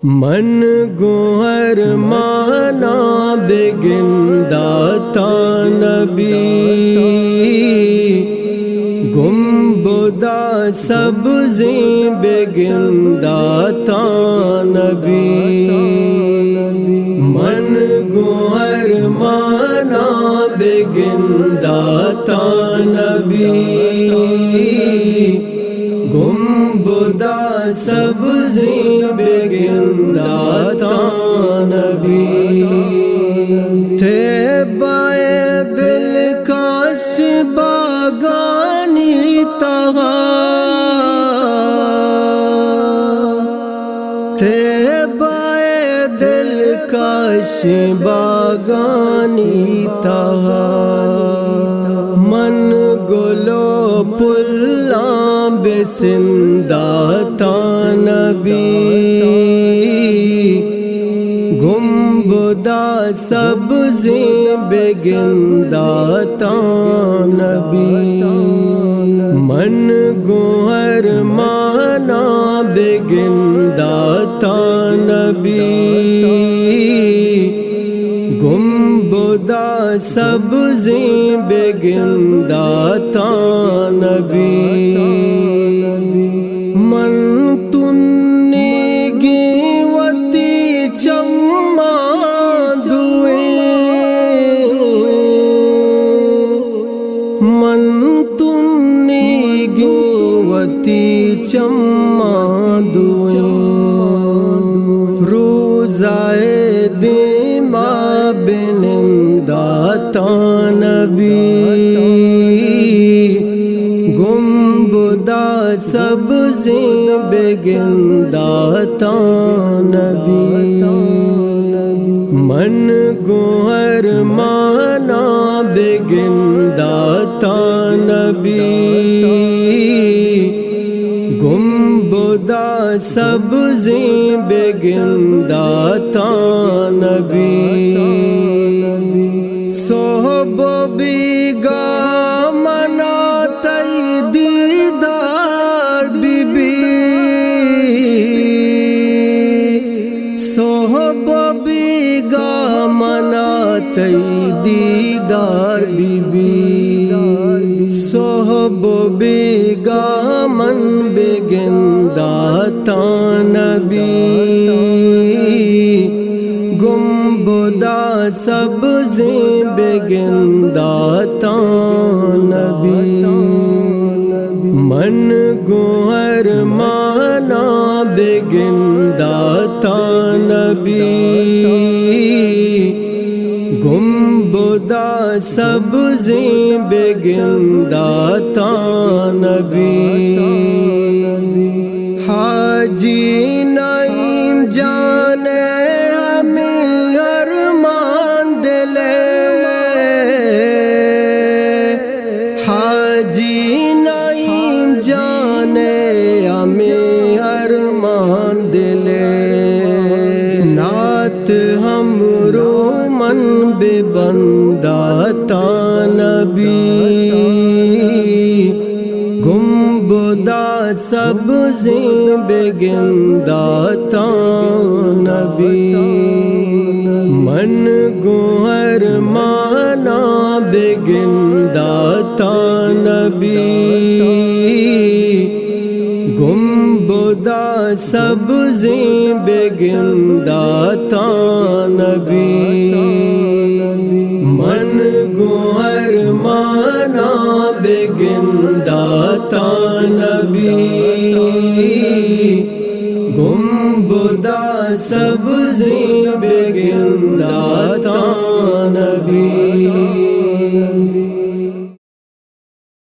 من گوہر مانا بگندہ تا نبی گنبدہ سبزیں بگندہ تا نبی من گوہر مانا بگندہ تا نبی گنبدہ سبزیں بگندہ تا نبی تیبائے بالکاش باغانی تہا تیبائے دلکش باغانی تہا من گلو پلاں بسندہ تا نبی گنبدہ سبزیں بگندہ تا نبی من گوہر مانا بگندہ تا نبی گنبدہ سبزیں بگندہ تا نبی من تنگی وتی چما من تنگی وتی چما روزائے دیما بنندہ تا نبی گنبدہ سبزیں بگندہ تا نبی من گوہر مانا بگندہ تا نبی گنبدہ سبزیں بگندہ تا نبی صحب بیگا منا تی دیدار بی بی صحب بیگا منا تی دیدار بی بی صحب بیگا من بگندہ تا نبی گنبدہ سبزیں بگندہ تا نبی من گوہر مانا بگندہ تا نبی گنبدہ سبزیں بگندہ تا نبی حاجی نعیم جانے ہمیں ارمان دلے حاجی نعیم جانے ہمیں ارمان دلے نعت ہمرو من ببندہ تا نبی گنبدہ سبزیں بگندہ تا نبی من گوہر مانا بگندہ تا نبی گنبدہ سبزیں بگندہ تا نبی من گوہر مانا بگندہ تا نبی گنبدہ سبزیں بگندہ تا نبی